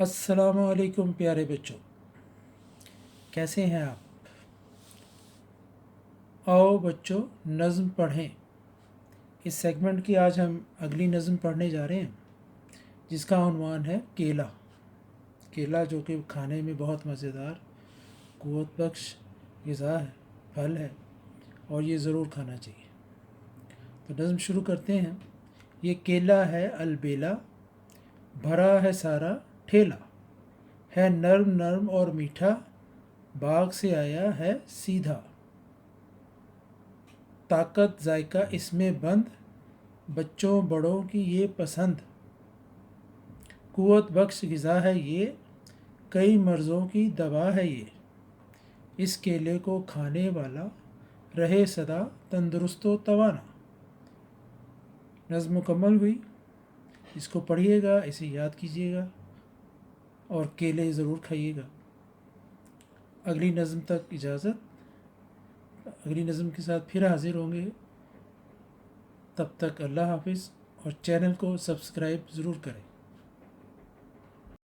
अस्सलामु अलैकुम प्यारे बच्चों, कैसे हैं आप। आओ बच्चों नज़्म पढ़ें। इस सेगमेंट की आज हम अगली नज़्म पढ़ने जा रहे हैं जिसका उन्वान है केला। केला जो कि खाने में बहुत मज़ेदार क़ुव्वत बख्श ग़िज़ा है, फल है और ये ज़रूर खाना चाहिए। तो नज़्म शुरू करते हैं। ये केला है अलबेला, भरा है सारा ठेला, है नर्म नर्म और मीठा, बाग से आया है सीधा। ताकत जायका इसमें बंद, बच्चों बड़ों की ये पसंद। क़ुव्वत बख्श ग़िज़ा है ये, कई मर्ज़ों की दवा है ये। इस केले को खाने वाला रहे सदा तंदुरुस्त व तवाना। नज़्म मुकम्मल हुई। इसको पढ़िएगा, इसे याद कीजिएगा और केले ज़रूर खाइएगा। अगली नज़्म तक इजाज़त। अगली नज़्म के साथ फिर हाज़िर होंगे। तब तक अल्लाह हाफ़िज़ और चैनल को सब्सक्राइब ज़रूर करें।